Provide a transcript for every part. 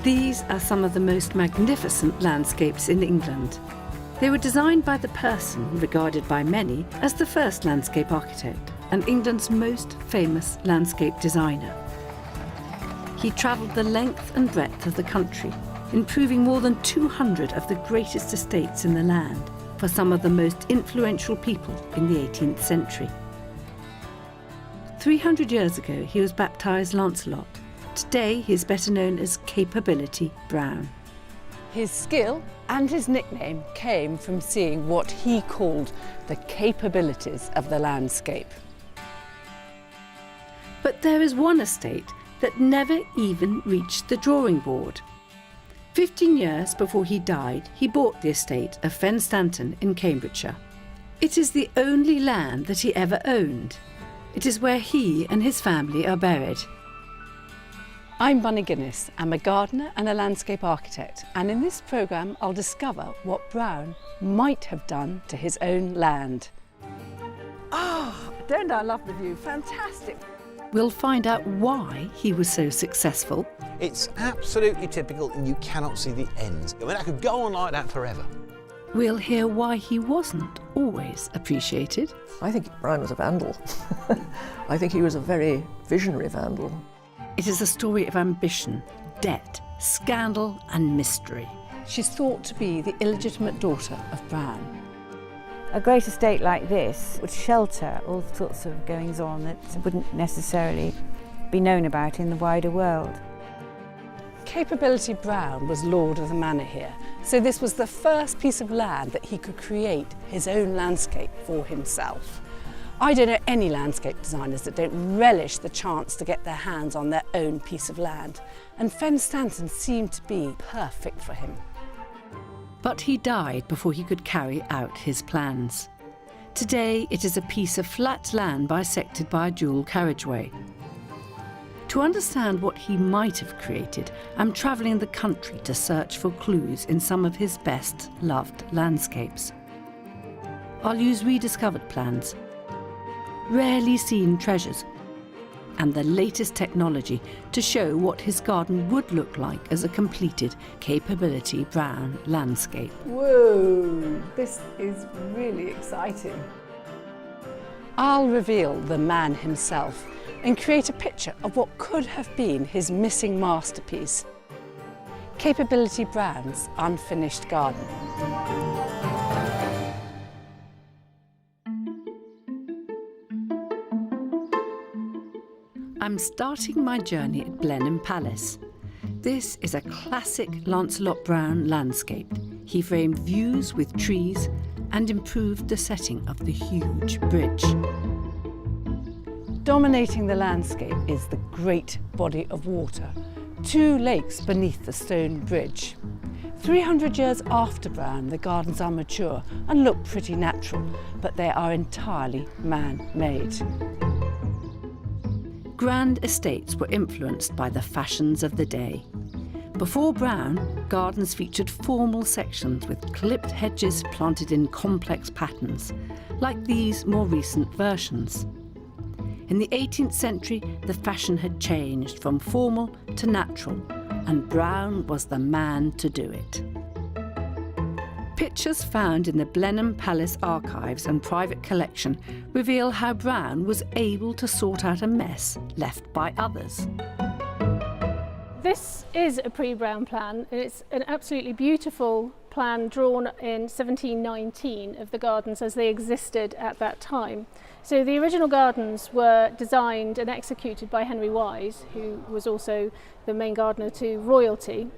These are some of the most magnificent landscapes in England. They were designed by the person regarded by many as the first landscape architect and England's most famous landscape designer. He travelled the length and breadth of the country, improving more than 200 of the greatest estates in the land for some of the most influential people in the 18th century. 300 years ago, he was baptised Lancelot. Today, he is better known as Capability Brown. His skill and his nickname came from seeing what he called the capabilities of the landscape. But there is one estate that never even reached the drawing board. 15 years before he died, he bought the estate of Fenstanton in Cambridgeshire. It is the only land that he ever owned. It is where he and his family are buried. I'm Bunny Guinness. I'm a gardener and a landscape architect, and in this programme I'll discover what Brown might have done to his own land. Oh, don't I love the view? Fantastic! We'll find out why he was so successful. It's absolutely typical and you cannot see the ends. I mean, I could go on like that forever. We'll hear why he wasn't always appreciated. I think Brown was a vandal. I think he was a very visionary vandal. It is a story of ambition, debt, scandal and mystery. She's thought to be the illegitimate daughter of Brown. A great estate like this would shelter all sorts of goings-on that wouldn't necessarily be known about in the wider world. Capability Brown was lord of the manor here, so this was the first piece of land that he could create his own landscape for himself. I don't know any landscape designers that don't relish the chance to get their hands on their own piece of land, and Fenstanton seemed to be perfect for him. But he died before he could carry out his plans. Today it is a piece of flat land bisected by a dual carriageway. To understand what he might have created, I'm travelling the country to search for clues in some of his best loved landscapes. I'll use rediscovered plans, rarely seen treasures, and the latest technology to show what his garden would look like as a completed Capability Brown landscape. Whoa, this is really exciting. I'll reveal the man himself and create a picture of what could have been his missing masterpiece, Capability Brown's unfinished garden. I'm starting my journey at Blenheim Palace. This is a classic Lancelot Brown landscape. He framed views with trees and improved the setting of the huge bridge. Dominating the landscape is the great body of water, 2 lakes beneath the stone bridge. 300 years after Brown, the gardens are mature and look pretty natural, but they are entirely man-made. Grand estates were influenced by the fashions of the day. Before Brown, gardens featured formal sections with clipped hedges planted in complex patterns, like these more recent versions. In the 18th century, the fashion had changed from formal to natural, and Brown was the man to do it. Pictures found in the Blenheim Palace archives and private collection reveal how Brown was able to sort out a mess left by others. This is a pre-Brown plan. It's an absolutely beautiful plan drawn in 1719 of the gardens as they existed at that time. So the original gardens were designed and executed by Henry Wise, who was also the main gardener to royalty.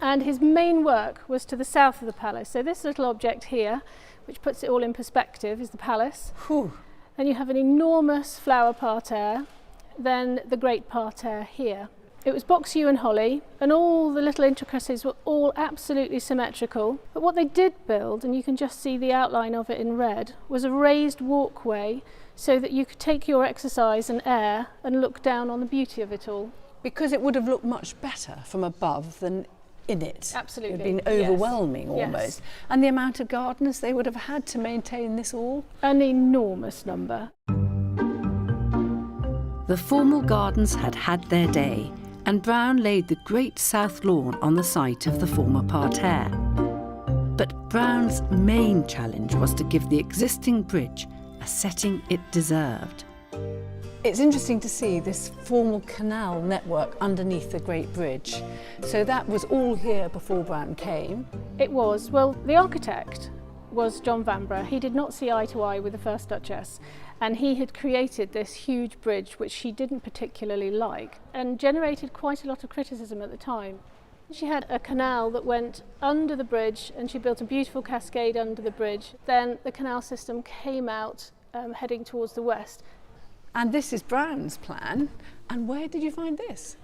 And his main work was to the south of the palace. So this little object here, which puts it all in perspective, is the palace. Whew. Then you have an enormous flower parterre, then the great parterre here. It was box yew and holly, and all the little intricacies were all absolutely symmetrical. But what they did build, and you can just see the outline of it in red, was a raised walkway so that you could take your exercise and air and look down on the beauty of it all. Because it would have looked much better from above than in it. Absolutely. It would have been overwhelming Yes. almost. Yes. And the amount of gardeners they would have had to maintain this all. An enormous number. The formal gardens had had their day, and Brown laid the great south lawn on the site of the former parterre. But Brown's main challenge was to give the existing bridge a setting it deserved. It's interesting to see this formal canal network underneath the Great Bridge. So that was all here before Brown came. It was. Well, the architect was John Vanbrugh. He did not see eye to eye with the first Duchess, and he had created this huge bridge which she didn't particularly like and generated quite a lot of criticism at the time. She had a canal that went under the bridge, and she built a beautiful cascade under the bridge. Then the canal system came out heading towards the west. And this is Brown's plan. And where did you find this?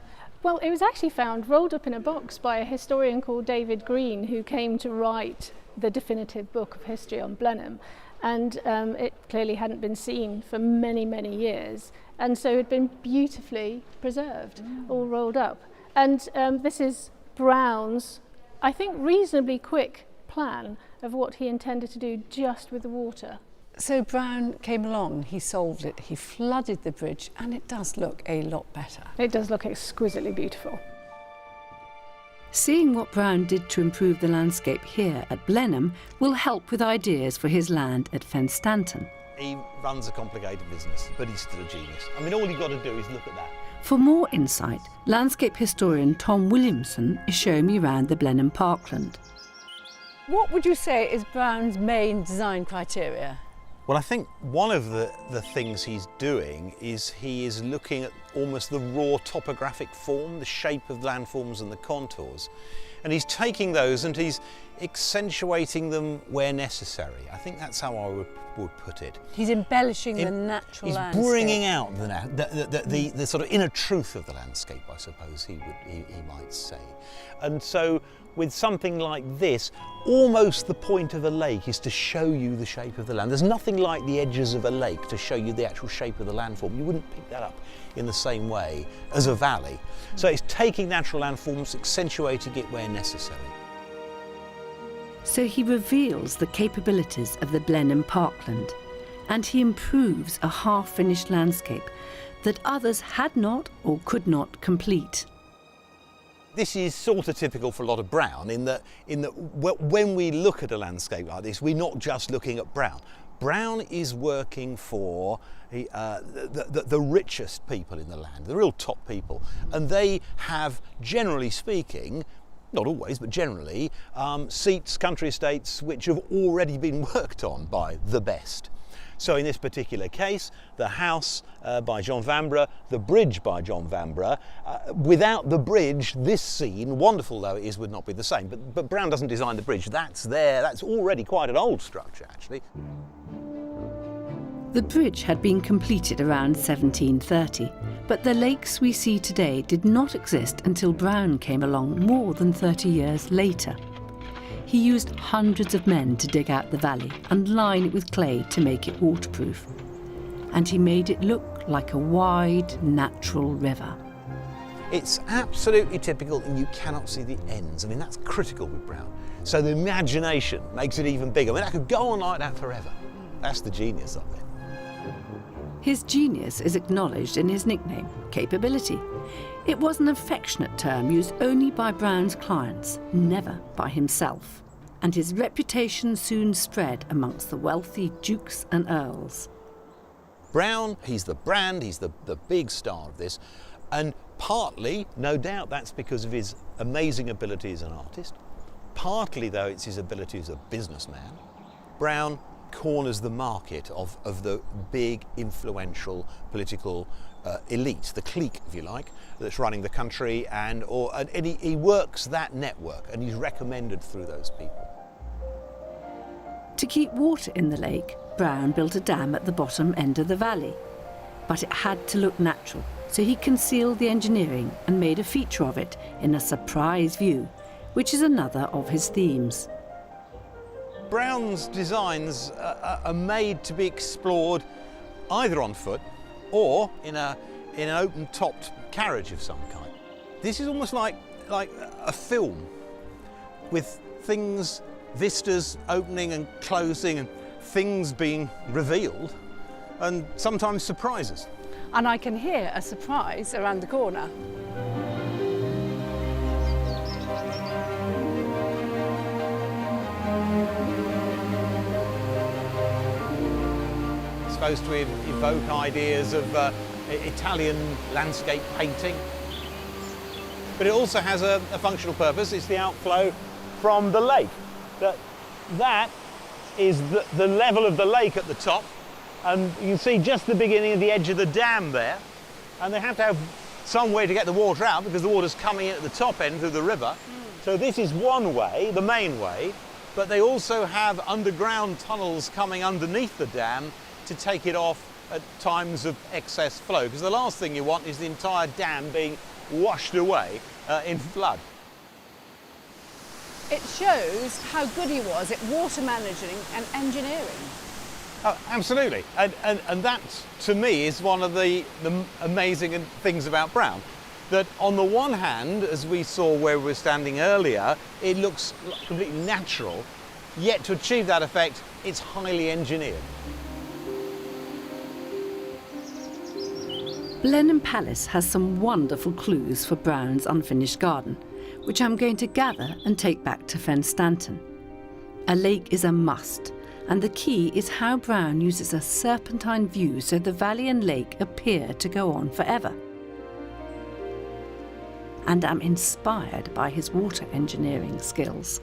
Well, it was actually found rolled up in a box by a historian called David Green, who came to write the definitive book of history on Blenheim. And it clearly hadn't been seen for many, many years. And so it had been beautifully preserved, all rolled up. And this is Brown's, I think, reasonably quick plan of what he intended to do just with the water. So Brown came along, he solved it, he flooded the bridge, and it does look a lot better. It does look exquisitely beautiful. Seeing what Brown did to improve the landscape here at Blenheim will help with ideas for his land at Fenstanton. He runs a complicated business, but he's still a genius. I mean, all you've got to do is look at that. For more insight, landscape historian Tom Williamson is showing me around the Blenheim parkland. What would you say is Brown's main design criteria? Well, I think one of the things he's doing is he is looking at almost the raw topographic form, the shape of landforms and the contours. And he's taking those and he's accentuating them where necessary. I think that's how I would put it. He's embellishing the natural landscape. He's bringing out the sort of inner truth of the landscape, I suppose he might say. And so with something like this, almost the point of a lake is to show you the shape of the land. There's nothing like the edges of a lake to show you the actual shape of the landform. You wouldn't pick that up in the same way as a valley. So it's taking natural landforms, accentuating it where necessary. So he reveals the capabilities of the Blenheim parkland, and he improves a half-finished landscape that others had not or could not complete. This is sort of typical for a lot of Brown in that when we look at a landscape like this, we're not just looking at Brown. Brown is working for the richest people in the land, the real top people, and they have, generally speaking, not always, but generally, seats, country estates, which have already been worked on by the best. So in this particular case, the house by John Vanbrugh, the bridge by John Vanbrugh. Without the bridge, this scene, wonderful though it is, would not be the same. But Brown doesn't design the bridge. That's there. That's already quite an old structure, actually. The bridge had been completed around 1730, but the lakes we see today did not exist until Brown came along more than 30 years later. He used hundreds of men to dig out the valley and line it with clay to make it waterproof. And he made it look like a wide, natural river. It's absolutely typical and you cannot see the ends. I mean, that's critical with Brown. So the imagination makes it even bigger. I mean, I could go on like that forever. That's the genius of it. His genius is acknowledged in his nickname, Capability. It was an affectionate term used only by Brown's clients, never by himself. And his reputation soon spread amongst the wealthy dukes and earls. Brown, he's the brand, he's the big star of this. And partly, no doubt, that's because of his amazing ability as an artist. Partly, though, it's his ability as a businessman. Brown corners the market of the big, influential political elite, the clique, if you like, that's running the country, and he works that network, and he's recommended through those people. To keep water in the lake, Brown built a dam at the bottom end of the valley. But it had to look natural, so he concealed the engineering and made a feature of it in a surprise view, which is another of his themes. Brown's designs are made to be explored either on foot or in an open-topped carriage of some kind. This is almost like a film with things, vistas opening and closing and things being revealed and sometimes surprises. And I can hear a surprise around the corner. It's supposed to evoke ideas of Italian landscape painting. But it also has a functional purpose. It's the outflow from the lake. That is the level of the lake at the top, and you can see just the beginning of the edge of the dam there. And they have to have some way to get the water out because the water's coming in at the top end through the river. So this is one way, the main way, but they also have underground tunnels coming underneath the dam to take it off at times of excess flow, because the last thing you want is the entire dam being washed away in flood. It shows how good he was at water managing and engineering. Oh, absolutely, and that to me is one of the amazing things about Brown, that on the one hand, as we saw where we were standing earlier, it looks completely natural, yet to achieve that effect, it's highly engineered. Blenheim Palace has some wonderful clues for Brown's unfinished garden, which I'm going to gather and take back to Fenstanton. A lake is a must, and the key is how Brown uses a serpentine view so the valley and lake appear to go on forever. And I'm inspired by his water engineering skills.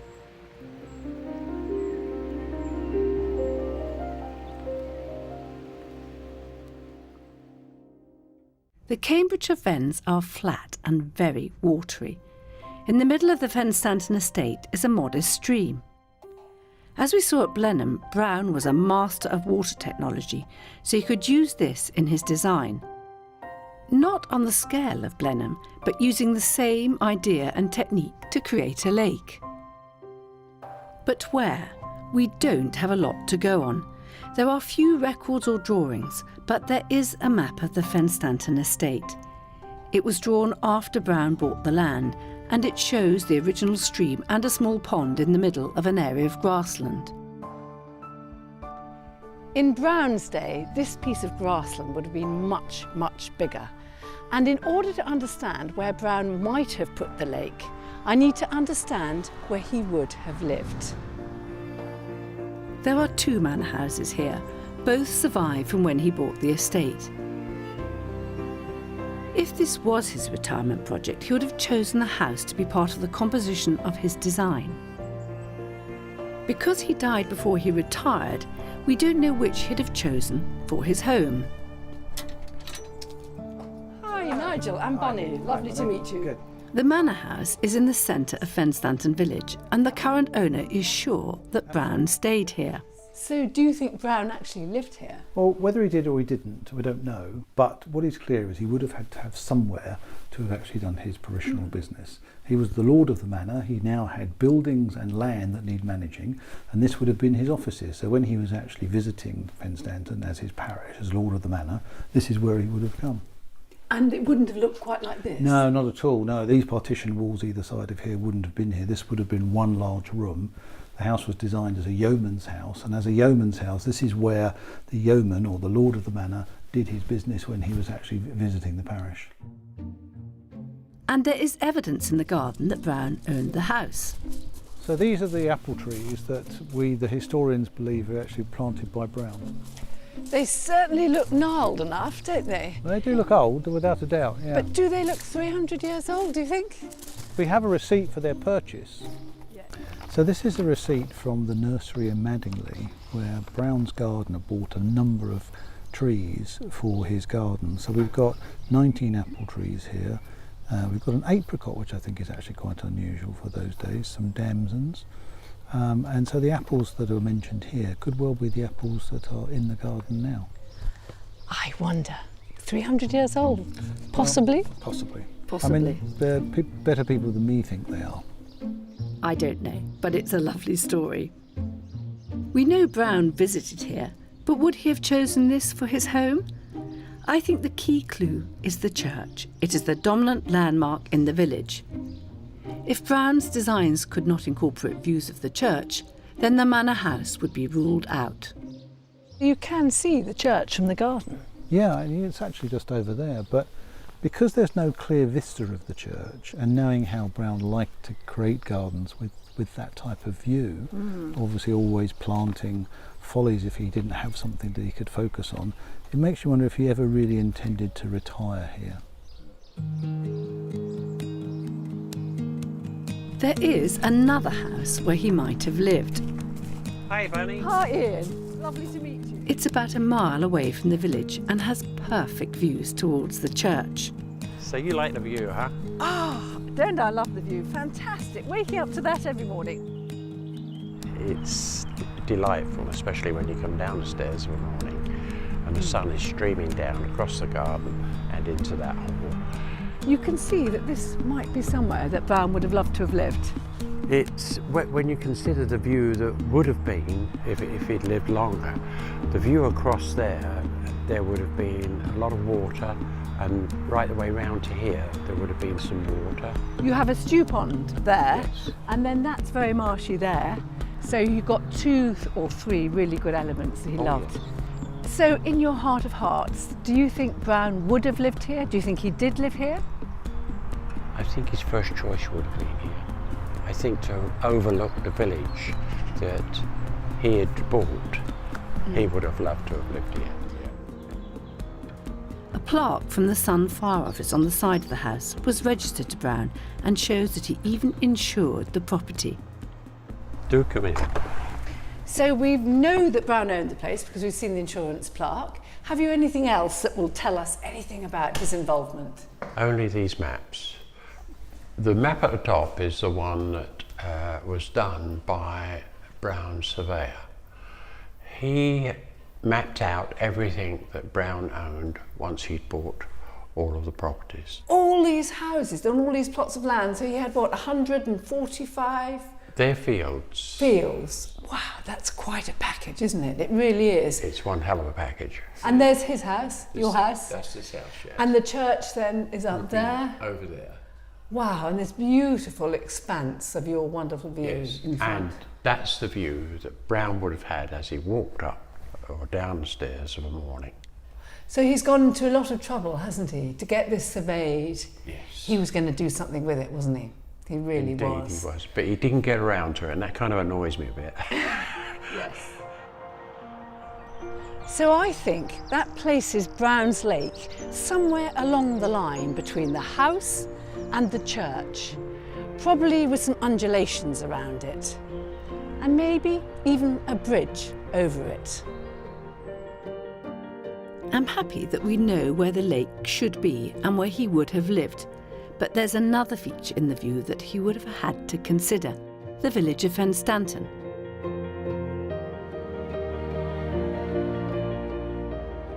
The Cambridgeshire fens are flat and very watery. In the middle of the Fenstanton estate is a modest stream. As we saw at Blenheim, Brown was a master of water technology, so he could use this in his design. Not on the scale of Blenheim, but using the same idea and technique to create a lake. But where? We don't have a lot to go on. There are few records or drawings, but there is a map of the Fenstanton estate. It was drawn after Brown bought the land, and it shows the original stream and a small pond in the middle of an area of grassland. In Brown's day, this piece of grassland would have been much, much bigger. And in order to understand where Brown might have put the lake, I need to understand where he would have lived. There are two manor houses here. Both survive from when he bought the estate. If this was his retirement project, he would have chosen the house to be part of the composition of his design. Because he died before he retired, we don't know which he'd have chosen for his home. Hi, Nigel and Bunny. Lovely to meet you. Good. The manor house is in the centre of Fenstanton village, and the current owner is sure that Brown stayed here. So do you think Brown actually lived here? Well, whether he did or he didn't, we don't know. But what is clear is he would have had to have somewhere to have actually done his parishional business. He was the lord of the manor. He now had buildings and land that need managing, and this would have been his offices. So when he was actually visiting Fenstanton as his parish, as lord of the manor, this is where he would have come. And it wouldn't have looked quite like this? No, not at all. No, these partition walls either side of here wouldn't have been here. This would have been one large room. The house was designed as a yeoman's house, and as a yeoman's house, this is where the yeoman, or the lord of the manor, did his business when he was actually visiting the parish. And there is evidence in the garden that Brown owned the house. So these are the apple trees that we, the historians, believe are actually planted by Brown. They certainly look gnarled enough, don't they? They do look old, without a doubt, yeah. But do they look 300 years old, do you think? We have a receipt for their purchase. Yeah. So this is a receipt from the nursery in Madingley, where Brown's gardener bought a number of trees for his garden. So we've got 19 apple trees here. We've got an apricot, which I think is actually quite unusual for those days, some damsons. And so the apples that are mentioned here could well be the apples that are in the garden now. I wonder. 300 years old? Possibly? Well, possibly. Possibly. I mean, they're better people than me think they are. I don't know, but it's a lovely story. We know Brown visited here, but would he have chosen this for his home? I think the key clue is the church. It is the dominant landmark in the village. If Brown's designs could not incorporate views of the church, then the manor house would be ruled out. You can see the church from the garden. Yeah, it's actually just over there, but Because there's no clear vista of the church, and knowing how Brown liked to create gardens with that type of view, obviously always planting follies if he didn't have something that he could focus on, it makes you wonder if he ever really intended to retire here. There is another house where he might have lived. Hi, Bunny. Hi, Ian. Lovely to meet you. It's about a mile away from the village and has perfect views towards the church. So you like the view, huh? Don't I love the view? Fantastic. Waking up to that every morning. It's delightful, especially when you come down the stairs in the morning and the sun is streaming down across the garden and into that hall. You can see that this might be somewhere that Brown would have loved to have lived. It's when you consider the view that would have been if he'd lived longer. The view across there would have been a lot of water, and right the way round to here there would have been some water. You have a stew pond there, Yes. and then that's very marshy there. So you've got 2 or 3 really good elements that he loved. Yes. So in your heart of hearts, do you think Brown would have lived here? Do you think he did live here? I think his first choice would have been here. I think to overlook the village that he had bought, he would have loved to have lived here. A plaque from the Sun Fire Office on the side of the house was registered to Brown and shows that he even insured the property. Do come in. So we know that Brown owned the place because we've seen the insurance plaque. Have you anything else that will tell us anything about his involvement? Only these maps. The map at the top is the one that was done by Brown's surveyor. He mapped out everything that Brown owned once he'd bought all of the properties. All these houses and all these plots of land, so he had what, 145 They're fields. fields? Wow, that's quite a package, isn't it? It really is. It's one hell of a package. And there's his house, your house. That's this house, yeah. And the church then is up there. Over there. Wow, and this beautiful expanse of your wonderful view Yes, in front. and that's the view that Brown would have had as he walked up or down the stairs of a morning. So he's gone to a lot of trouble, hasn't he, to get this surveyed. Yes. He was going to do something with it, wasn't he? He really Indeed was. he was, but he didn't get around to it, and that kind of annoys me a bit. Yes. So I think that places Brown's Lake somewhere along the line between the house and the church, probably with some undulations around it, and maybe even a bridge over it. I'm happy that we know where the lake should be and where he would have lived, but there's another feature in the view that he would have had to consider: the village of Fenstanton.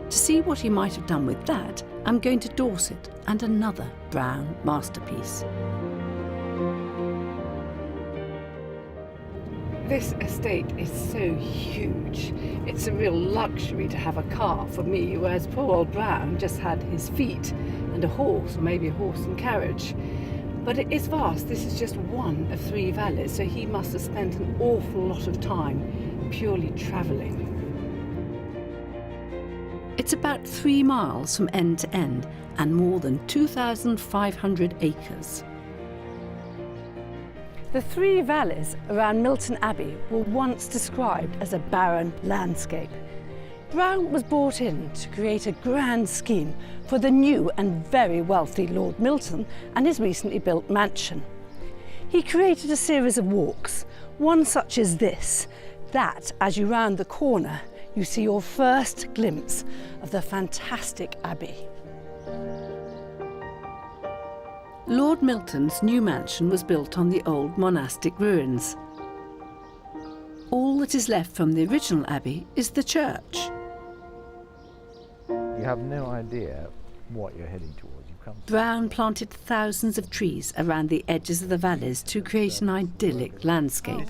To see what he might have done with that, I'm going to Dorset and another Brown masterpiece. This estate is so huge. It's a real luxury to have a car for me, whereas poor old Brown just had his feet and a horse, or maybe a horse and carriage. But it is vast. This is just one of 3 valleys, so he must have spent an awful lot of time purely travelling. It's about 3 miles from end to end and more than 2,500 acres. The 3 valleys around Milton Abbey were once described as a barren landscape. Brown was brought in to create a grand scheme for the new and very wealthy Lord Milton and his recently built mansion. He created a series of walks, one such as this, that as you round the corner, you see your first glimpse of the fantastic Abbey. Lord Milton's new mansion was built on the old monastic ruins. All that is left from the original abbey is the church. You have no idea what you're heading towards. You come Brown planted thousands of trees around the edges of the valleys to create an idyllic landscape.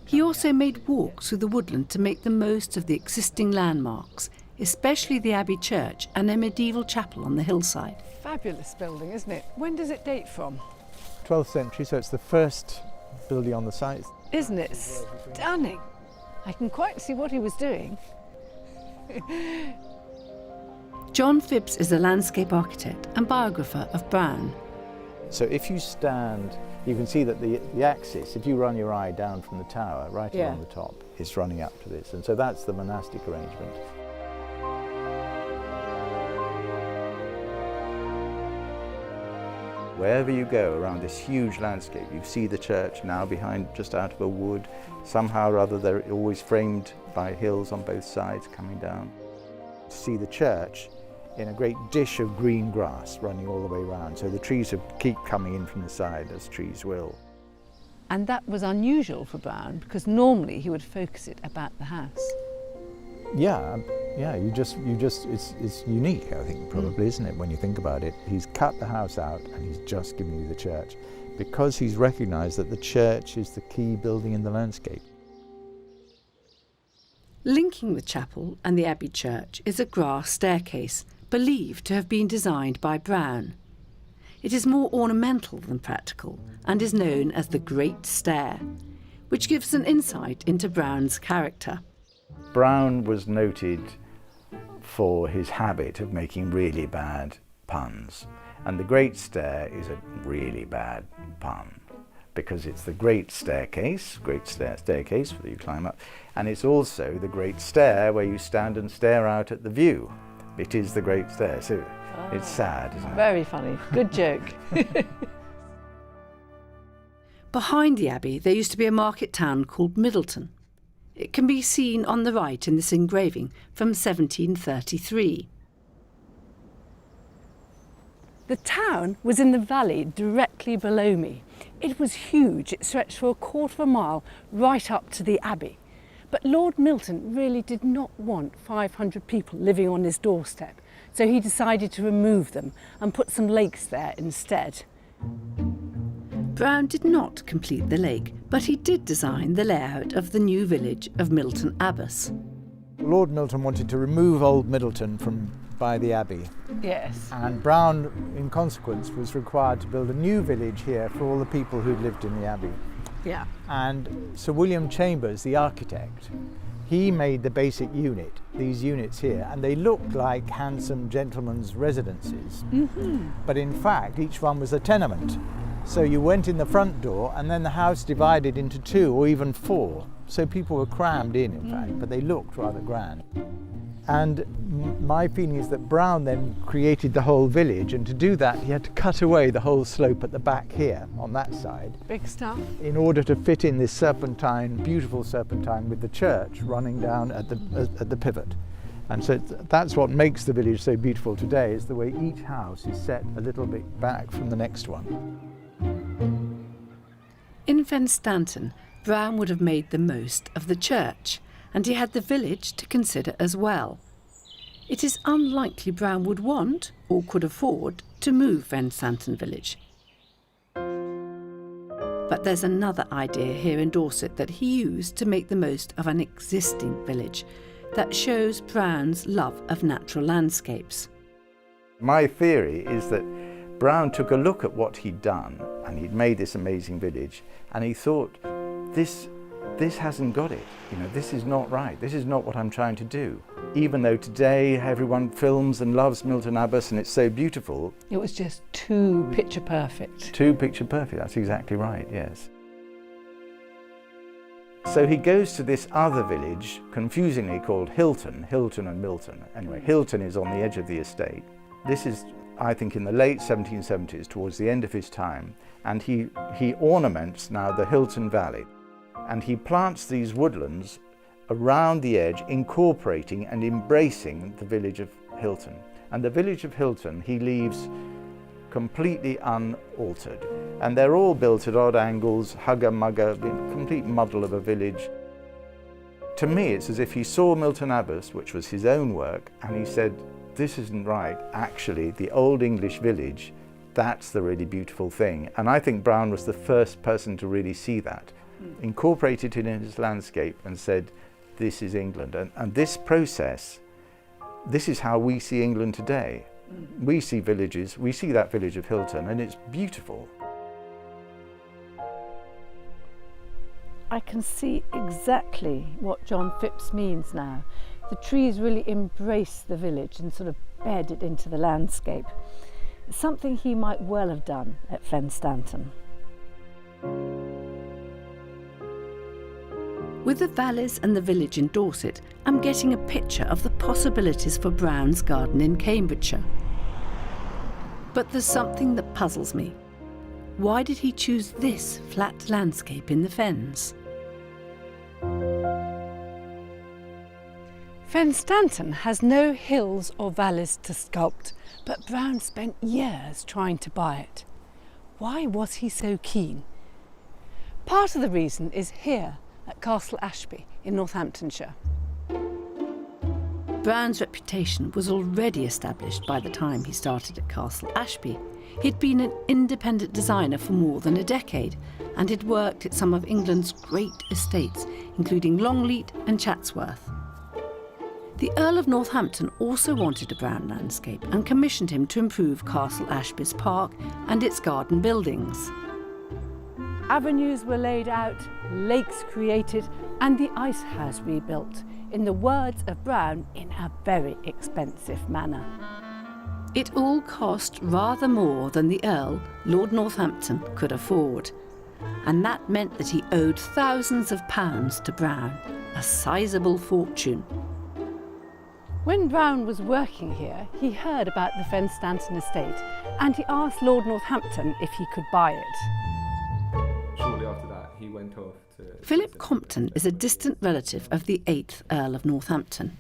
He also made walks through the woodland to make the most of the existing landmarks, especially the Abbey church and a medieval chapel on the hillside. Fabulous building, isn't it? When does it date from? 12th century, so it's the first building on the site. Isn't it stunning? I can quite see what he was doing. John Phipps is a landscape architect and biographer of Brown. So if you stand, you can see that the axis, if you run your eye down from the tower, right along the top, is running up to this. And so that's the monastic arrangement. Wherever you go around this huge landscape, you see the church now behind, just out of a wood. Somehow or other, they're always framed by hills on both sides coming down. To see the church in a great dish of green grass running all the way around. So the trees keep coming in from the side, as trees will. And that was unusual for Brown, because normally he would focus it about the house. Yeah, it's unique, I think, probably, isn't it, when you think about it? He's cut the house out and he's just given you the church, because he's recognised that the church is the key building in the landscape. Linking the chapel and the Abbey church is a grass staircase, believed to have been designed by Brown. It is more ornamental than practical and is known as the Great Stair, which gives an insight into Brown's character. Brown was noted for his habit of making really bad puns, and the Great Stair is a really bad pun, because it's the great staircase, staircase that you climb up, and it's also the great stair where you stand and stare out at the view. It is the Great Stair, so it's sad, isn't it? Very funny. Good joke. Behind the Abbey, there used to be a market town called Middleton. It can be seen on the right in this engraving from 1733. The town was in the valley directly below me. It was huge. It stretched for a quarter of a mile right up to the Abbey. But Lord Milton really did not want 500 people living on his doorstep, so he decided to remove them and put some lakes there instead. Brown did not complete the lake, but he did design the layout of the new village of Milton Abbas. Lord Milton wanted to remove old Middleton by the Abbey. Yes. And Brown, in consequence, was required to build a new village here for all the people who lived in the Abbey. Yeah. And Sir William Chambers, the architect, he made the basic unit, these units here, and they looked like handsome gentlemen's residences. Mm-hmm. But in fact, each one was a tenement. So you went in the front door, and then the house divided into 2 or even 4. So people were crammed in fact, but they looked rather grand. And my feeling is that Brown then created the whole village, and to do that he had to cut away the whole slope at the back here, on that side. Big stuff. In order to fit in this serpentine, beautiful serpentine with the church running down at the pivot. And so that's what makes the village so beautiful today, is the way each house is set a little bit back from the next one. In Fenstanton, Brown would have made the most of the church, and he had the village to consider as well. It is unlikely Brown would want, or could afford, to move Fenstanton village. But there's another idea here in Dorset that he used to make the most of an existing village that shows Brown's love of natural landscapes. My theory is that Brown took a look at what he'd done, and he'd made this amazing village, and he thought, this hasn't got it. You know, this is not right. This is not what I'm trying to do. Even though today everyone films and loves Milton Abbas and it's so beautiful. It was just too picture perfect. Too picture perfect, that's exactly right, yes. So he goes to this other village, confusingly called Hilton and Milton. Anyway, Hilton is on the edge of the estate. This is, I think, in the late 1770s, towards the end of his time, and he ornaments now the Hilton Valley. And he plants these woodlands around the edge, incorporating and embracing the village of Hilton. And the village of Hilton he leaves completely unaltered. And they're all built at odd angles, hugger-mugger, complete muddle of a village. To me, it's as if he saw Milton Abbas, which was his own work, and he said, this isn't right. Actually, the old English village, that's the really beautiful thing. And I think Brown was the first person to really see that. Incorporated it in his landscape and said, this is England. And this process, this is how we see England today. We see villages, we see that village of Hilton, and it's beautiful. I can see exactly what John Phipps means now. The trees really embrace the village and sort of bed it into the landscape. Something he might well have done at Fenstanton. With the valleys and the village in Dorset, I'm getting a picture of the possibilities for Brown's garden in Cambridgeshire. But there's something that puzzles me. Why did he choose this flat landscape in the Fens? Fenstanton has no hills or valleys to sculpt, but Brown spent years trying to buy it. Why was he so keen? Part of the reason is here at Castle Ashby in Northamptonshire. Brown's reputation was already established by the time he started at Castle Ashby. He'd been an independent designer for more than a decade and had worked at some of England's great estates, including Longleat and Chatsworth. The Earl of Northampton also wanted a Brown landscape and commissioned him to improve Castle Ashby's park and its garden buildings. Avenues were laid out, lakes created, and the ice house rebuilt, in the words of Brown, in a very expensive manner. It all cost rather more than the Earl, Lord Northampton, could afford. And that meant that he owed thousands of pounds to Brown, a sizable fortune. When Brown was working here, he heard about the Fenstanton estate and he asked Lord Northampton if he could buy it. Shortly after that, he went off to... Philip Compton is a distant relative of the 8th Earl of Northampton.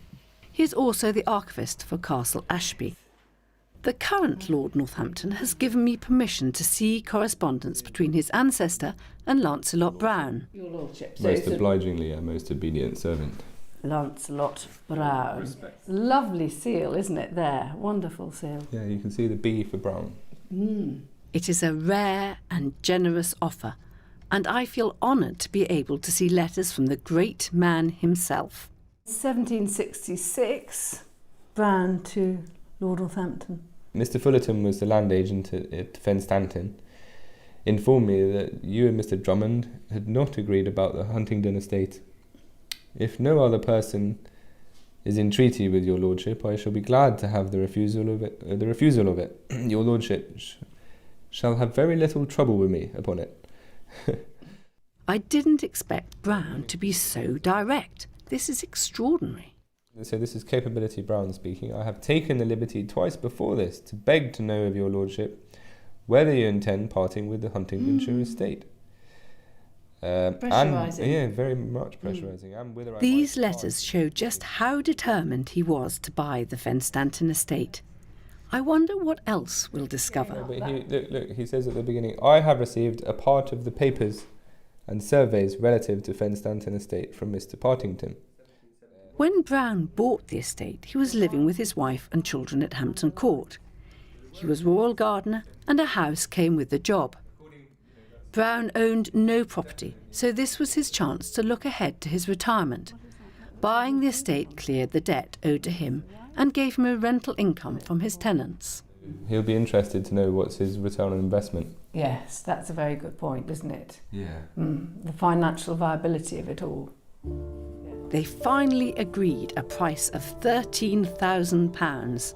He is also the archivist for Castle Ashby. The current Lord Northampton has given me permission to see correspondence between his ancestor and Lancelot Brown. Your Lordship. Most obligingly, a most obedient servant. Lancelot Brown. Lovely seal, isn't it, there? Wonderful seal. Yeah, you can see the B for Brown. It is a rare and generous offer, and I feel honoured to be able to see letters from the great man himself. 1766, Brown to Lord Northampton. Mr. Fullerton was the land agent at Fenstanton. Informed me that you and Mr. Drummond had not agreed about the Huntingdon estate. If no other person is in treaty with your lordship, I shall be glad to have the refusal of it. Your lordship shall have very little trouble with me upon it. I didn't expect Brown to be so direct. This is extraordinary. So this is Capability Brown speaking. I have taken the liberty twice before this to beg to know of your lordship whether you intend parting with the Huntingdonshire estate. Pressurising. Yeah, very much pressurising. And whether These letters show just how determined he was to buy the Fenstanton estate. I wonder what else we'll discover. Look, he says at the beginning, I have received a part of the papers and surveys relative to Fenstanton estate from Mr. Partington. When Brown bought the estate, he was living with his wife and children at Hampton Court. He was royal gardener and a house came with the job. Brown owned no property, so this was his chance to look ahead to his retirement. Buying the estate cleared the debt owed to him and gave him a rental income from his tenants. He'll be interested to know what's his return on investment. Yes, that's a very good point, isn't it? Yeah. The financial viability of it all. They finally agreed a price of £13,000,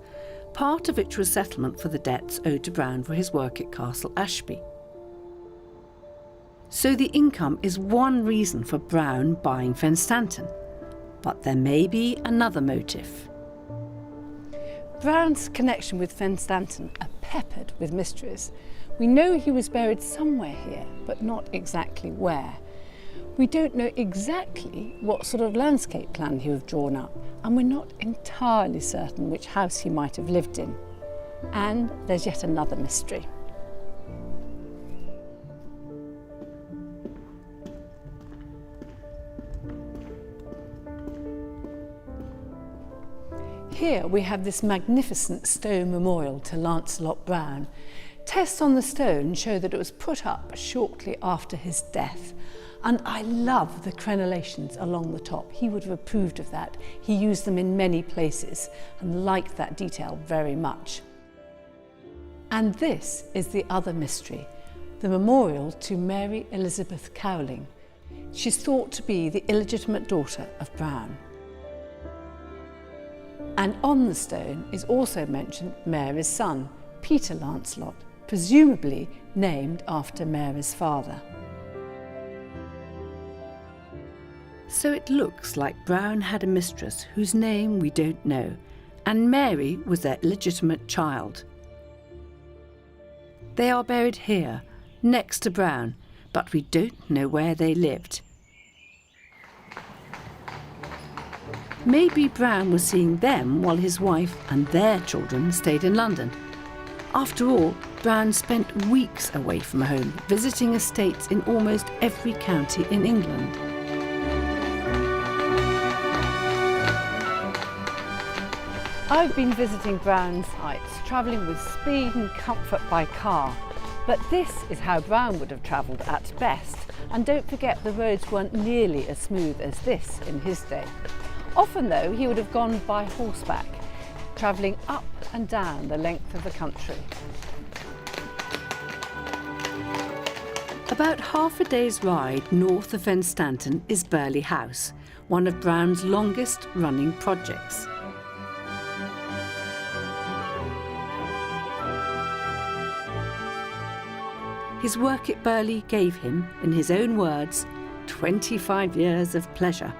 part of which was settlement for the debts owed to Brown for his work at Castle Ashby. So the income is one reason for Brown buying Fenstanton, but there may be another motive. Brown's connection with Fenstanton are peppered with mysteries. We know he was buried somewhere here, but not exactly where. We don't know exactly what sort of landscape plan he would have drawn up, and we're not entirely certain which house he might have lived in. And there's yet another mystery. Here we have this magnificent stone memorial to Lancelot Brown. Tests on the stone show that it was put up shortly after his death. And I love the crenellations along the top. He would have approved of that. He used them in many places and liked that detail very much. And this is the other mystery, the memorial to Mary Elizabeth Cowling. She's thought to be the illegitimate daughter of Brown. And on the stone is also mentioned Mary's son, Peter Lancelot, presumably named after Mary's father. So it looks like Brown had a mistress whose name we don't know, and Mary was their illegitimate child. They are buried here, next to Brown, but we don't know where they lived. Maybe Brown was seeing them while his wife and their children stayed in London. After all, Brown spent weeks away from home, visiting estates in almost every county in England. I've been visiting Brown's sites, travelling with speed and comfort by car. But this is how Brown would have travelled at best. And don't forget, the roads weren't nearly as smooth as this in his day. Often though, he would have gone by horseback, travelling up and down the length of the country. About half a day's ride north of Fenstanton is Burghley House, one of Brown's longest running projects. His work at Burghley gave him, in his own words, 25 years of pleasure.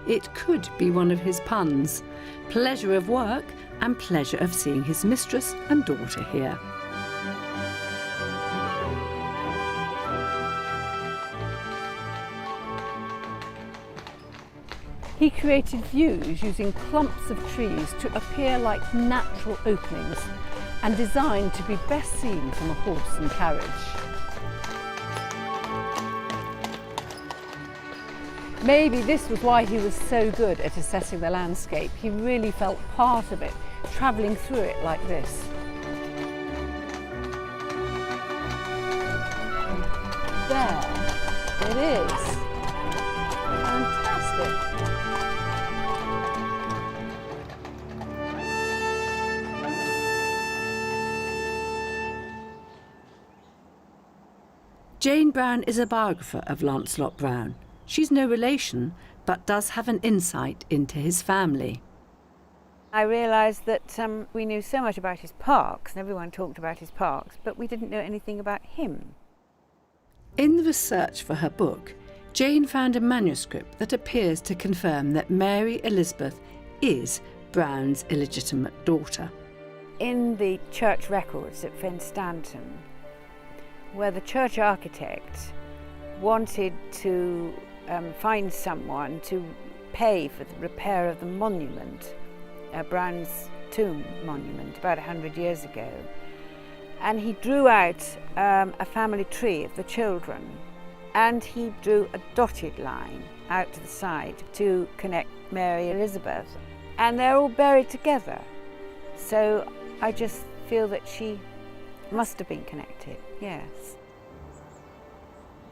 It could be one of his puns, pleasure of work and pleasure of seeing his mistress and daughter here. He created views using clumps of trees to appear like natural openings and designed to be best seen from a horse and carriage. Maybe this was why he was so good at assessing the landscape. He really felt part of it, travelling through it like this. There it is. Fantastic. Jane Brown is a biographer of Lancelot Brown. She's no relation, but does have an insight into his family. I realised that we knew so much about his parks, and everyone talked about his parks, but we didn't know anything about him. In the research for her book, Jane found a manuscript that appears to confirm that Mary Elizabeth is Brown's illegitimate daughter. In the church records at Fenstanton, where the church architect wanted to find someone to pay for the repair of the monument, Brown's tomb monument, about 100 years ago. And he drew out a family tree of the children, and he drew a dotted line out to the side to connect Mary Elizabeth. And they're all buried together. So I just feel that she must have been connected, yes.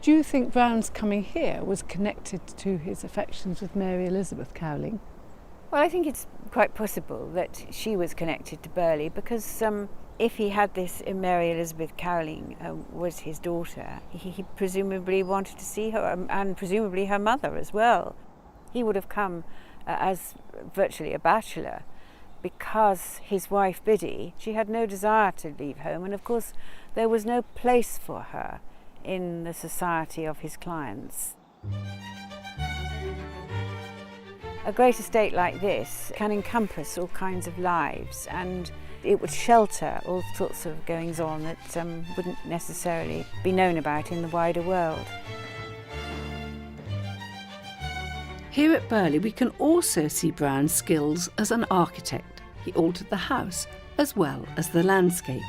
Do you think Brown's coming here was connected to his affections with Mary Elizabeth Cowling? Well, I think it's quite possible that she was connected to Burghley, because if he had this Mary Elizabeth Cowling was his daughter, he presumably wanted to see her, and presumably her mother as well. He would have come as virtually a bachelor, because his wife Biddy, she had no desire to leave home, and of course there was no place for her in the society of his clients. A great estate like this can encompass all kinds of lives, and it would shelter all sorts of goings on that wouldn't necessarily be known about in the wider world. Here at Burghley, we can also see Brown's skills as an architect. He altered the house as well as the landscape.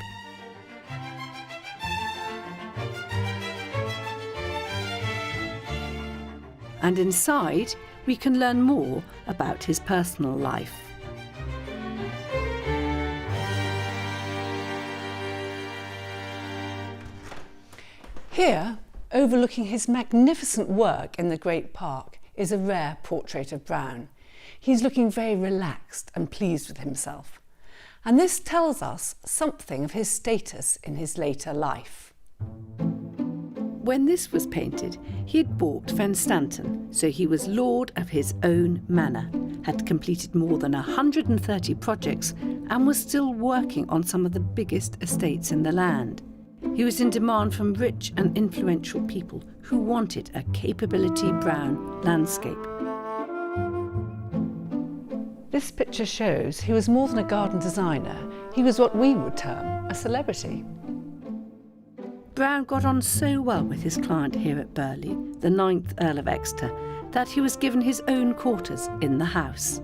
And inside, we can learn more about his personal life. Here, overlooking his magnificent work in the Great Park, is a rare portrait of Brown. He's looking very relaxed and pleased with himself. And this tells us something of his status in his later life. When this was painted, he had bought Fenstanton, so he was lord of his own manor, had completed more than 130 projects and was still working on some of the biggest estates in the land. He was in demand from rich and influential people who wanted a capability brown landscape. This picture shows he was more than a garden designer. He was what we would term a celebrity. Brown got on so well with his client here at Burghley, the 9th Earl of Exeter, that he was given his own quarters in the house.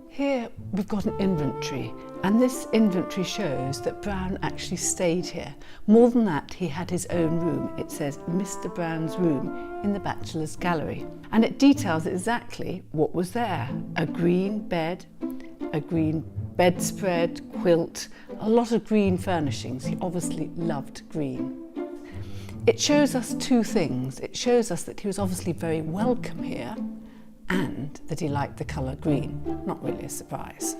Here we've got an inventory, and this inventory shows that Brown actually stayed here. More than that, he had his own room. It says Mr. Brown's room in the Bachelor's Gallery, and it details exactly what was there. A green bed, a green bedspread, quilt, a lot of green furnishings. He obviously loved green. It shows us two things. It shows us that he was obviously very welcome here and that he liked the colour green. Not really a surprise.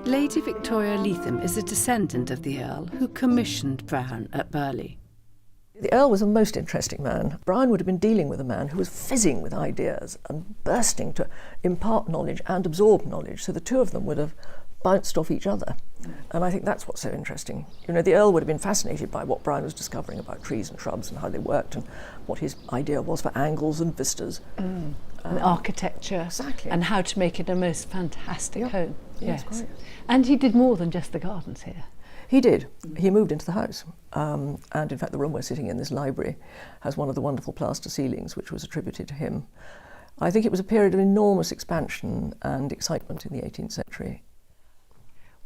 Lady Victoria Leatham is a descendant of the Earl who commissioned Brown at Burghley. The Earl was a most interesting man. Brown would have been dealing with a man who was fizzing with ideas and bursting to impart knowledge and absorb knowledge, so the two of them would have bounced off each other. And I think that's what's so interesting. You know, the Earl would have been fascinated by what Brown was discovering about trees and shrubs and how they worked and what his idea was for angles and vistas. And architecture. Exactly. And how to make it a most fantastic home. Yes, quite. And he did more than just the gardens here. He did. He moved into the house. And in fact, the room we're sitting in, this library, has one of the wonderful plaster ceilings, which was attributed to him. I think it was a period of enormous expansion and excitement in the 18th century.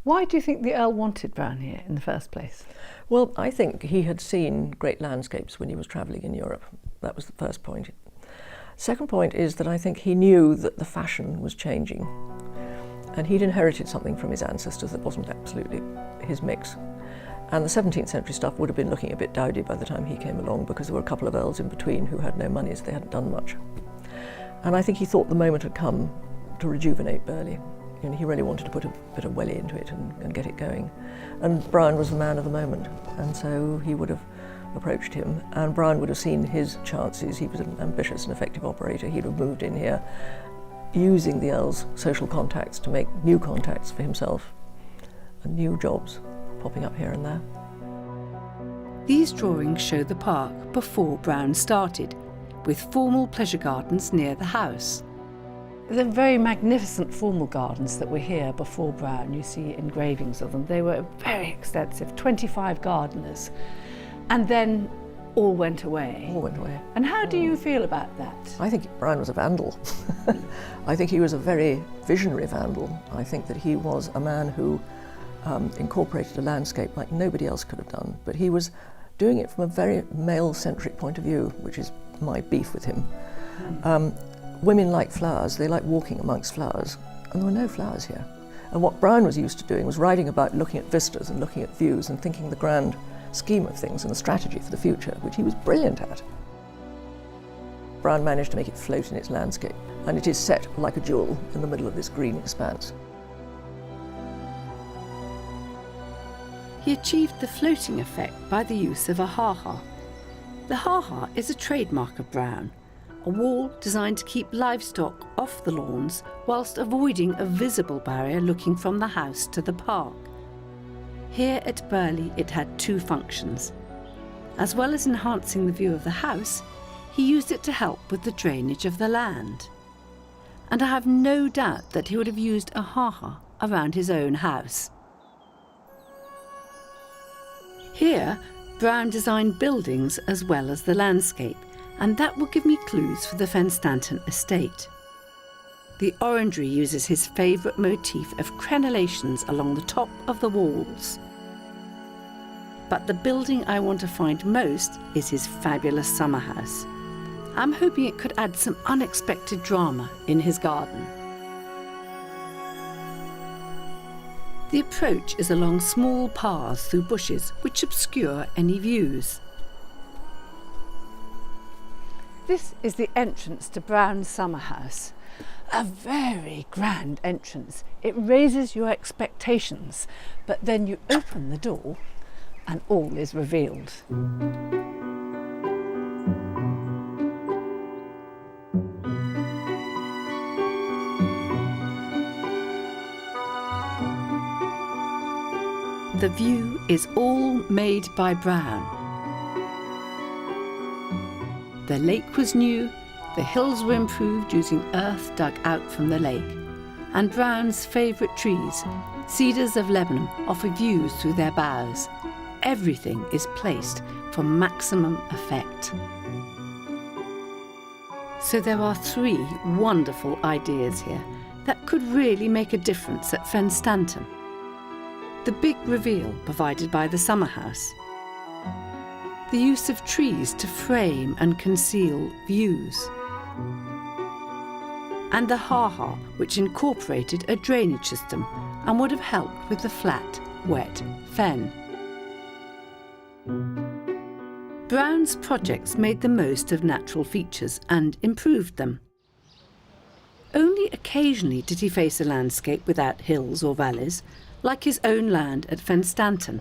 Why do you think the Earl wanted Brown here in the first place? Well, I think he had seen great landscapes when he was travelling in Europe. That was the first point. Second point is that I think he knew that the fashion was changing. And he'd inherited something from his ancestors that wasn't absolutely his mix. And the 17th century stuff would have been looking a bit dowdy by the time he came along, because there were a couple of earls in between who had no money, so they hadn't done much. And I think he thought the moment had come to rejuvenate Burghley. You know, he really wanted to put a bit of welly into it and get it going. And Brown was the man of the moment, and so he would have approached him, and Brown would have seen his chances. He was an ambitious and effective operator. He'd have moved in here, using the Earl's social contacts to make new contacts for himself and new jobs popping up here and there. These drawings show the park before Brown started, with formal pleasure gardens near the house. The very magnificent formal gardens that were here before Brown, you see engravings of them. They were very extensive, 25 gardeners, and then all went away. All went away. And how do you feel about that? I think Brown was a vandal. I think he was a very visionary vandal. I think that he was a man who incorporated a landscape like nobody else could have done, but he was doing it from a very male-centric point of view, which is my beef with him. Women like flowers, they like walking amongst flowers, and there were no flowers here. And what Brown was used to doing was writing about looking at vistas and looking at views and thinking the grand scheme of things and the strategy for the future, which he was brilliant at. Brown managed to make it float in its landscape, and it is set like a jewel in the middle of this green expanse. He achieved the floating effect by the use of a ha-ha. The ha-ha is a trademark of Brown, a wall designed to keep livestock off the lawns whilst avoiding a visible barrier looking from the house to the park. Here at Burghley it had two functions. As well as enhancing the view of the house, he used it to help with the drainage of the land. And I have no doubt that he would have used a ha-ha around his own house. Here, Brown designed buildings as well as the landscape, and that will give me clues for the Fenstanton estate. The orangery uses his favourite motif of crenellations along the top of the walls. But the building I want to find most is his fabulous summer house. I'm hoping it could add some unexpected drama in his garden. The approach is along small paths through bushes which obscure any views. This is the entrance to Brown's summer house. A very grand entrance. It raises your expectations, but then you open the door and all is revealed. The view is all made by Brown. The lake was new, the hills were improved using earth dug out from the lake, and Brown's favourite trees, cedars of Lebanon, offer views through their boughs. Everything is placed for maximum effect. So there are 3 wonderful ideas here that could really make a difference at Fenstanton. The big reveal provided by the summer house, the use of trees to frame and conceal views, and the ha-ha, which incorporated a drainage system and would have helped with the flat, wet fen. Brown's projects made the most of natural features and improved them. Only occasionally did he face a landscape without hills or valleys, like his own land at Fenstanton.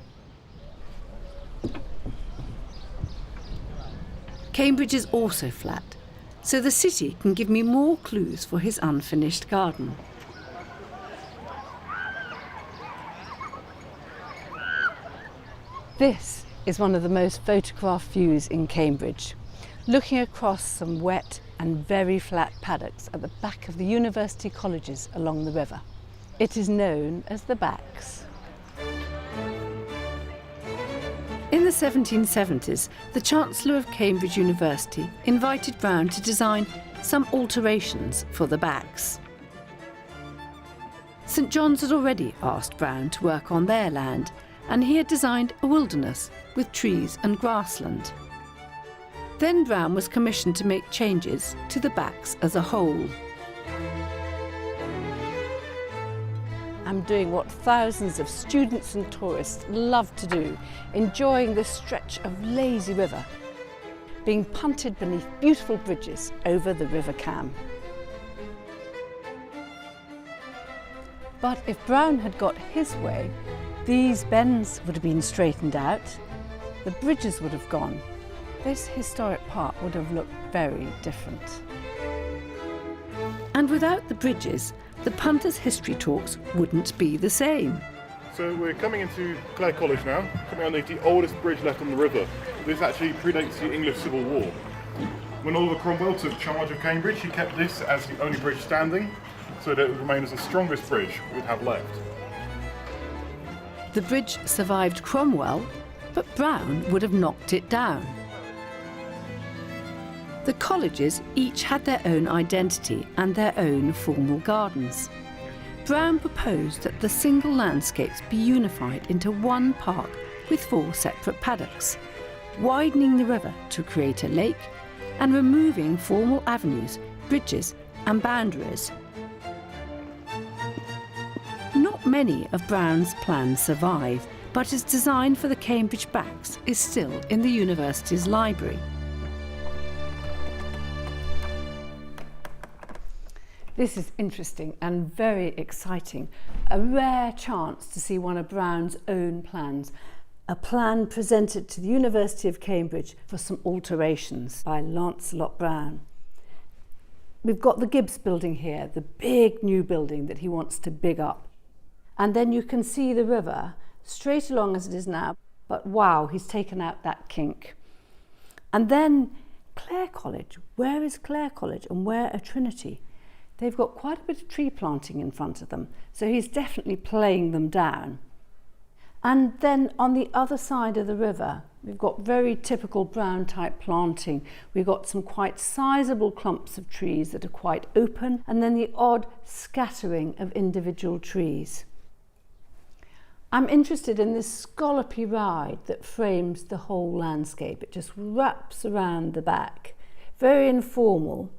Cambridge is also flat, so the city can give me more clues for his unfinished garden. This is one of the most photographed views in Cambridge, looking across some wet and very flat paddocks at the back of the university colleges along the river. It is known as the Backs. In the 1770s, the Chancellor of Cambridge University invited Brown to design some alterations for the Backs. St John's had already asked Brown to work on their land, and he had designed a wilderness with trees and grassland. Then Brown was commissioned to make changes to the Backs as a whole. I'm doing what thousands of students and tourists love to do, enjoying this stretch of lazy river, being punted beneath beautiful bridges over the River Cam. But if Brown had got his way, these bends would have been straightened out, the bridges would have gone. This historic park would have looked very different. And without the bridges, the punters' history talks wouldn't be the same. So we're coming into Clare College now, coming underneath the oldest bridge left on the river. This actually predates the English Civil War. When Oliver Cromwell took charge of Cambridge, he kept this as the only bridge standing, so that it would remain as the strongest bridge we'd have left. The bridge survived Cromwell, but Brown would have knocked it down. The colleges each had their own identity and their own formal gardens. Brown proposed that the single landscapes be unified into one park with 4 separate paddocks, widening the river to create a lake and removing formal avenues, bridges and boundaries. Not many of Brown's plans survive, but his design for the Cambridge Backs is still in the university's library. This is interesting and very exciting. A rare chance to see one of Brown's own plans. A plan presented to the University of Cambridge for some alterations by Lancelot Brown. We've got the Gibbs building here, the big new building that he wants to big up. And then you can see the river straight along as it is now, but wow, he's taken out that kink. And then Clare College. Where is Clare College and where are Trinity? They've got quite a bit of tree planting in front of them, so he's definitely playing them down. And then on the other side of the river, we've got very typical Brown type planting. We've got some quite sizable clumps of trees that are quite open, and then the odd scattering of individual trees. I'm interested in this scallopy ride that frames the whole landscape. It just wraps around the back. Very informal,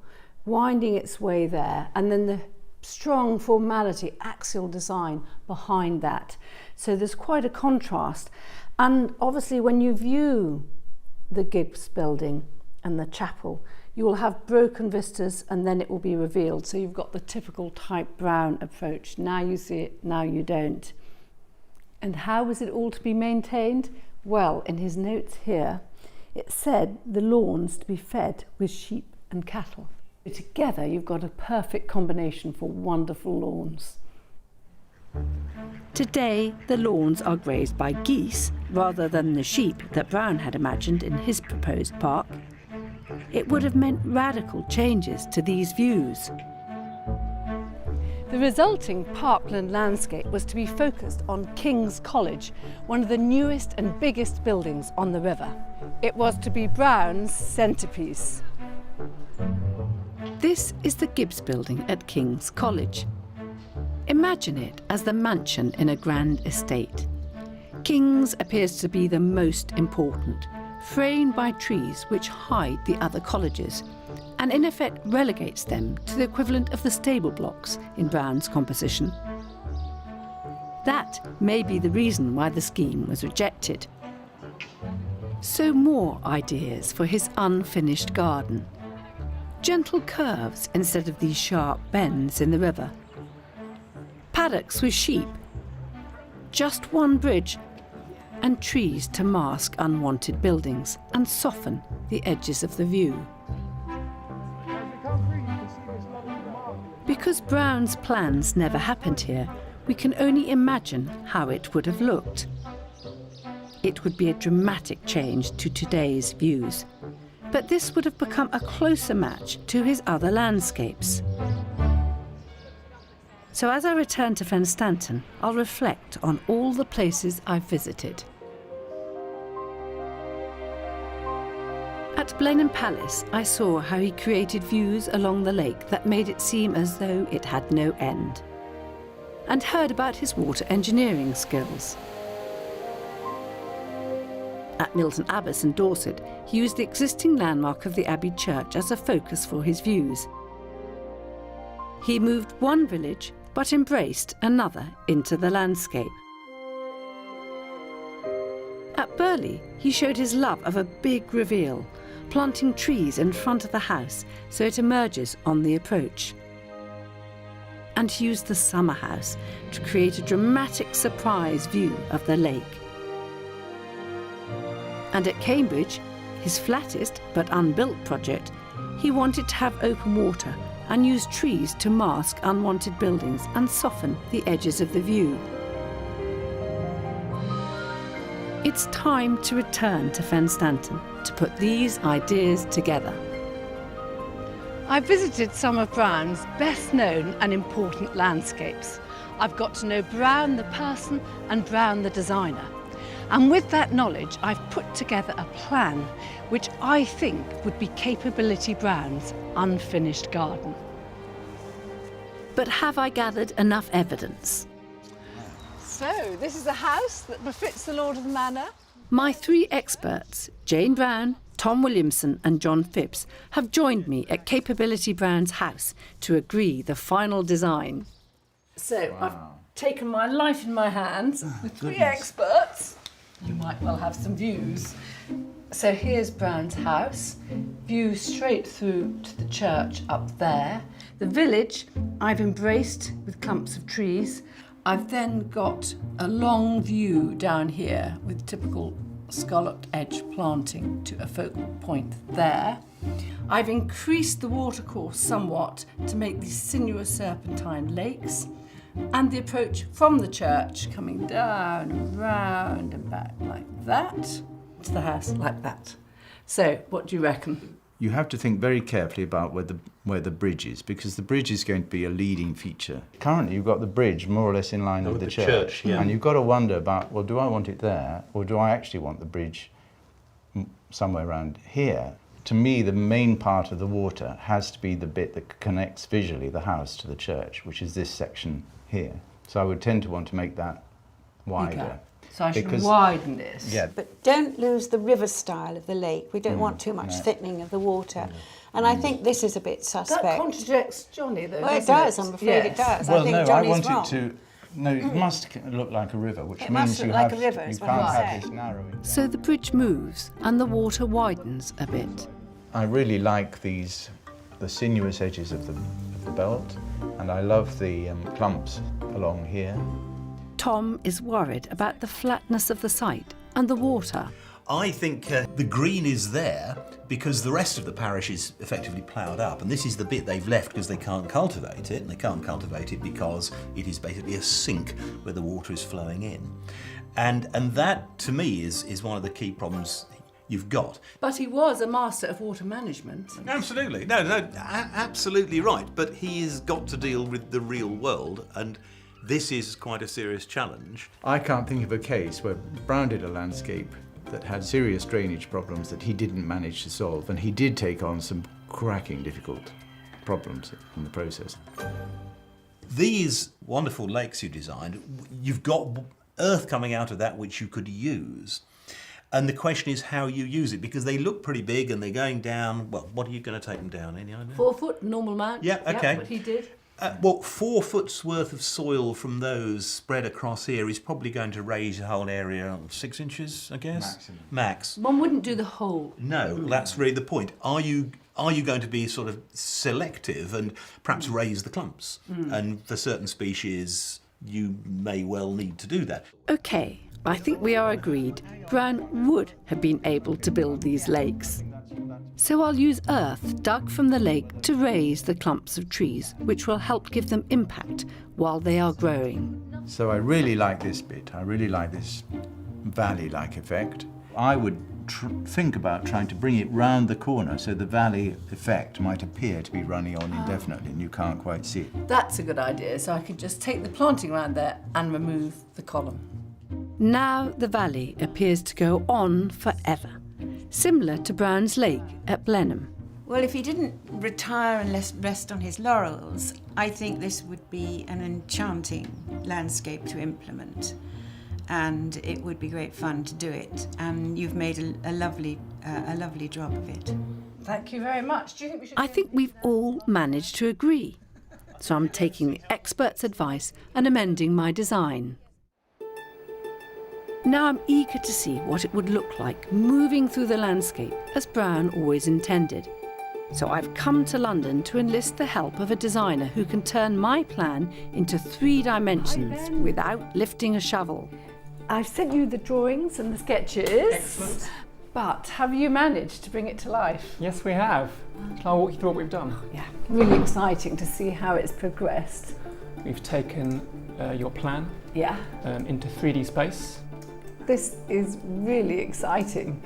winding its way there, and then the strong formality, axial design behind that. So there's quite a contrast. And obviously when you view the Gibbs building and the chapel, you will have broken vistas and then it will be revealed. So you've got the typical type Brown approach. Now you see it, now you don't. And how was it all to be maintained? Well, in his notes here, it said the lawns to be fed with sheep and cattle. Together, you've got a perfect combination for wonderful lawns. Today, the lawns are grazed by geese rather than the sheep that Brown had imagined in his proposed park. It would have meant radical changes to these views. The resulting parkland landscape was to be focused on King's College, one of the newest and biggest buildings on the river. It was to be Brown's centrepiece. This is the Gibbs building at King's College. Imagine it as the mansion in a grand estate. King's appears to be the most important, framed by trees which hide the other colleges, and in effect relegates them to the equivalent of the stable blocks in Brown's composition. That may be the reason why the scheme was rejected. So more ideas for his unfinished garden. Gentle curves instead of these sharp bends in the river. Paddocks with sheep. Just one bridge, and trees to mask unwanted buildings and soften the edges of the view. Because Brown's plans never happened here, we can only imagine how it would have looked. It would be a dramatic change to today's views, but this would have become a closer match to his other landscapes. So as I return to Fenstanton, I'll reflect on all the places I've visited. At Blenheim Palace, I saw how he created views along the lake that made it seem as though it had no end, and heard about his water engineering skills. At Milton Abbey in Dorset, he used the existing landmark of the Abbey church as a focus for his views. He moved one village, but embraced another into the landscape. At Burghley, he showed his love of a big reveal, planting trees in front of the house so it emerges on the approach. And he used the summer house to create a dramatic surprise view of the lake. And at Cambridge, his flattest but unbuilt project, he wanted to have open water and use trees to mask unwanted buildings and soften the edges of the view. It's time to return to Fenstanton to put these ideas together. I visited some of Brown's best known and important landscapes. I've got to know Brown the person and Brown the designer. And with that knowledge, I've put together a plan which I think would be Capability Brown's unfinished garden. But have I gathered enough evidence? So, this is a house that befits the Lord of the Manor. My three experts, Jane Brown, Tom Williamson and John Phipps, have joined me at Capability Brown's house to agree the final design. So, I've taken my life in my hands with three experts. You might well have some views. So here's Brown's house, view straight through to the church up there. The village I've embraced with clumps of trees. I've then got a long view down here with typical scalloped edge planting to a focal point there. I've increased the watercourse somewhat to make these sinuous serpentine lakes, and the approach from the church coming down and round and back like that to the house like that. So what do you reckon? You have to think very carefully about where the bridge is, because the bridge is going to be a leading feature. Currently you've got the bridge more or less in line with the church, yeah. and you've got to wonder about, well, do I want it there, or do I actually want the bridge somewhere around here? To me, the main part of the water has to be the bit that connects visually the house to the church, which is this section here. So I would tend to want to make that wider. Okay. So I should widen this. Yeah. But don't lose the river style of the lake. We don't want too much thickening of the water. And I think this is a bit suspect. That contradicts Johnny, though. Well, it does, I'm afraid it does. Well, I think no, Johnny's I want wrong. it to. No, it must look like a river, which It means must you look like have a river, you is what can't I'm have saying. this narrowing. So the bridge moves and the water widens a bit. I really like the sinuous edges of the belt, and I love the clumps along here. Tom is worried about the flatness of the site and the water. I think the green is there because the rest of the parish is effectively ploughed up, and this is the bit they've left because they can't cultivate it, and they can't cultivate it because it is basically a sink where the water is flowing in. And that, to me, is one of the key problems you've got. But he was a master of water management. Absolutely. No, absolutely right. But he has got to deal with the real world, and this is quite a serious challenge. I can't think of a case where Brown did a landscape that had serious drainage problems that he didn't manage to solve, and he did take on some cracking difficult problems in the process. These wonderful lakes you designed, you've got earth coming out of that which you could use. And the question is how you use it, because they look pretty big and they're going down. Well, what are you going to take them down? Any idea? 4 foot, normal amount. Yeah, okay. Yeah, what he did. Well, 4 foot's worth of soil from those spread across here is probably going to raise the whole area 6 inches, I guess? Maximum. Max. One wouldn't do the whole. No, that's really the point. Are you going to be sort of selective and perhaps raise the clumps? And for certain species, you may well need to do that. OK, I think we are agreed. Brown would have been able to build these lakes. So I'll use earth dug from the lake to raise the clumps of trees, which will help give them impact while they are growing. So I really like this bit. I really like this valley-like effect. I would think about trying to bring it round the corner so the valley effect might appear to be running on indefinitely and you can't quite see it. That's a good idea, so I could just take the planting around there and remove the column. Now the valley appears to go on forever, similar to Brown's Lake at Blenheim. Well, if he didn't retire and rest on his laurels, I think this would be an enchanting landscape to implement. And it would be great fun to do it. And you've made a lovely job of it. Thank you very much. Do you think we should... I think we've all managed to agree. So I'm taking the experts' advice and amending my design. Now I'm eager to see what it would look like moving through the landscape as Brown always intended. So I've come to London to enlist the help of a designer who can turn my plan into 3 dimensions without lifting a shovel. I've sent you the drawings and the sketches. Excellent. But have you managed to bring it to life? Yes, we have. Shall I walk you through what we've done? Yeah, really exciting to see how it's progressed. We've taken your plan Yeah. into 3D space. This is really exciting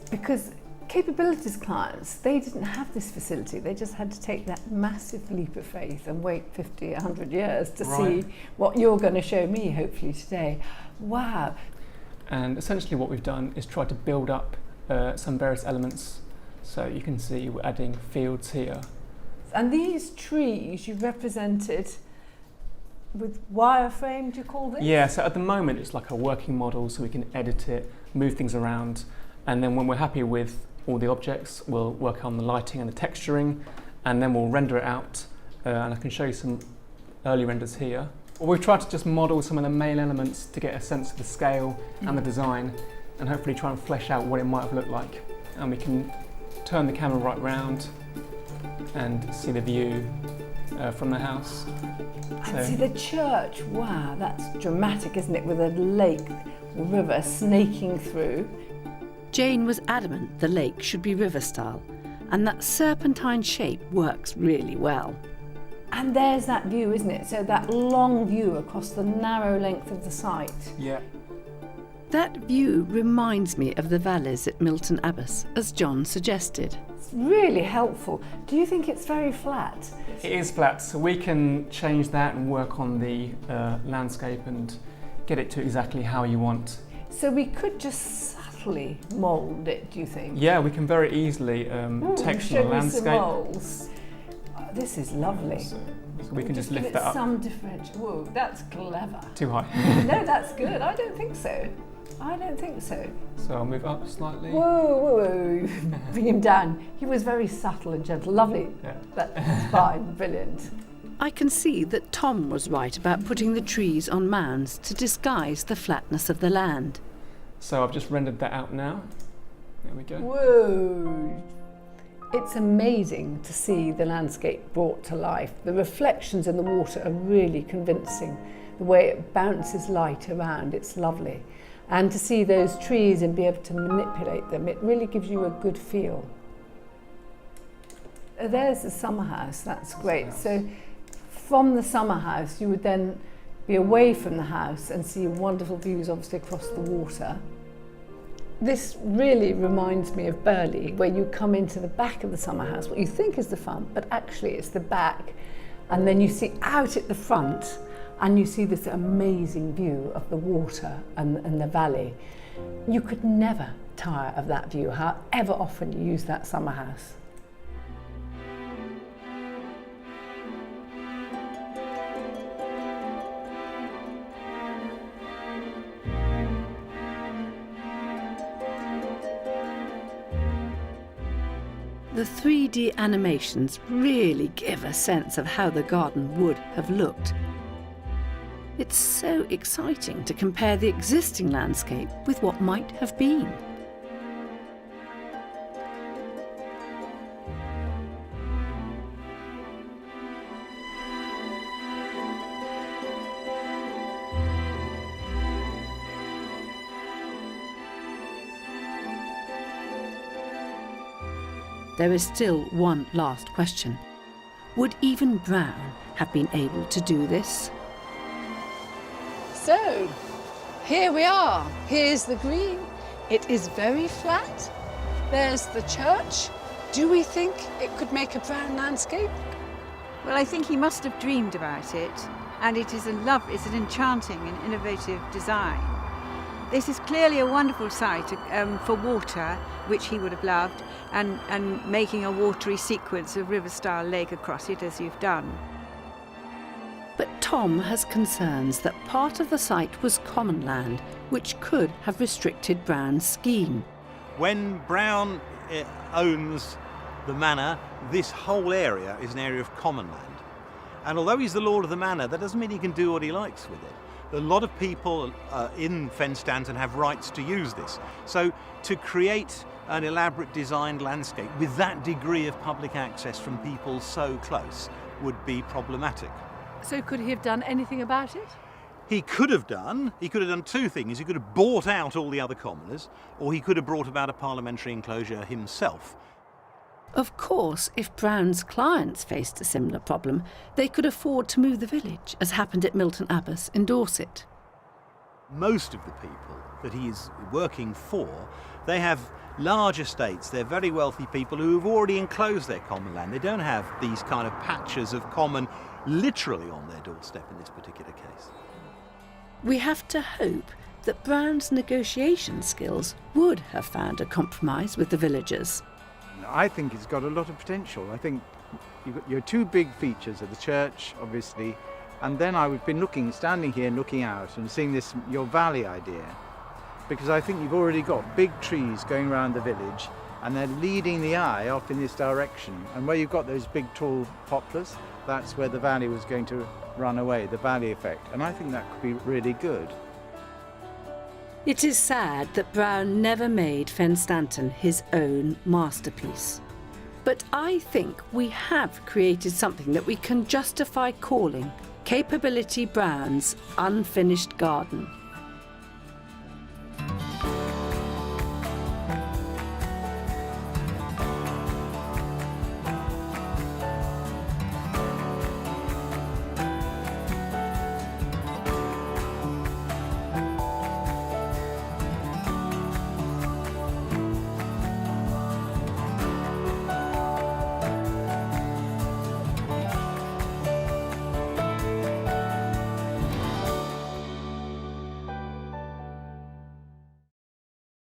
because Capabilities clients, they didn't have this facility. They just had to take that massive leap of faith and wait 50, 100 years to see what you're going to show me, hopefully today. Wow. And essentially what we've done is try to build up some various elements. So you can see we're adding fields here. And these trees you represented with wireframe, do you call this? Yeah, so at the moment it's like a working model, so we can edit it, move things around, and then when we're happy with all the objects, we'll work on the lighting and the texturing, and then we'll render it out, and I can show you some early renders here. Well, we've tried to just model some of the main elements to get a sense of the scale and the design, and hopefully try and flesh out what it might have looked like. And we can turn the camera right round and see the view from the house. And see the church, wow, that's dramatic, isn't it, with a lake or river snaking through. Jane was adamant the lake should be river style, and that serpentine shape works really well. And there's that view, isn't it? So that long view across the narrow length of the site. Yeah. That view reminds me of the valleys at Milton Abbey, as John suggested. It's really helpful. Do you think it's very flat? It is flat, so we can change that and work on the landscape and get it to exactly how you want. So we could just subtly mould it, do you think? Yeah, we can very easily texture the landscape. Show me some moulds. Oh, this is lovely. So we can just lift give that it up. some differential. Whoa, that's clever. Too high. No, that's good. I don't think so. I don't think so. So I'll move up slightly. Whoa, whoa, whoa. Bring him down. He was very subtle and gentle. Lovely. Yeah. That's fine. Brilliant. I can see that Tom was right about putting the trees on mounds to disguise the flatness of the land. So I've just rendered that out now. There we go. Whoa. It's amazing to see the landscape brought to life. The reflections in the water are really convincing. The way it bounces light around, it's lovely. And to see those trees and be able to manipulate them, it really gives you a good feel. There's the summer house, that's great. So from the summer house, you would then be away from the house and see wonderful views, obviously, across the water. This really reminds me of Burghley, where you come into the back of the summer house, what you think is the front, but actually it's the back. And then you see out at the front, and you see this amazing view of the water and the valley. You could never tire of that view, however often you use that summer house. The 3D animations really give a sense of how the garden would have looked. It's so exciting to compare the existing landscape with what might have been. There is still one last question. Would even Brown have been able to do this? So, here we are. Here's the green. It is very flat. There's the church. Do we think it could make a Brown landscape? Well, I think he must have dreamed about it, and it's an enchanting and innovative design. This is clearly a wonderful site for water, which he would have loved, and making a watery sequence of river-style lake across it, as you've done. But Tom has concerns that part of the site was common land, which could have restricted Brown's scheme. When Brown owns the manor, this whole area is an area of common land. And although he's the lord of the manor, that doesn't mean he can do what he likes with it. A lot of people in Fenstanton have rights to use this. So to create an elaborate designed landscape with that degree of public access from people so close would be problematic. So could he have done anything about it? He could have done two things. He could have bought out all the other commoners, or he could have brought about a parliamentary enclosure himself. Of course, if Brown's clients faced a similar problem, they could afford to move the village, as happened at Milton Abbey in Dorset. Most of the people that he is working for, they have large estates. They're very wealthy people who have already enclosed their common land. They don't have these kind of patches of common literally on their doorstep in this particular case. We have to hope that Brown's negotiation skills would have found a compromise with the villagers. I think it's got a lot of potential. I think you've got your two big features of the church, obviously, and then I've been standing here looking out and seeing this, your valley idea, because I think you've already got big trees going around the village and they're leading the eye off in this direction. And where you've got those big tall poplars, that's where the valley was going to run away, the valley effect. And I think that could be really good. It is sad that Brown never made Fenstanton his own masterpiece. But I think we have created something that we can justify calling Capability Brown's Unfinished Garden.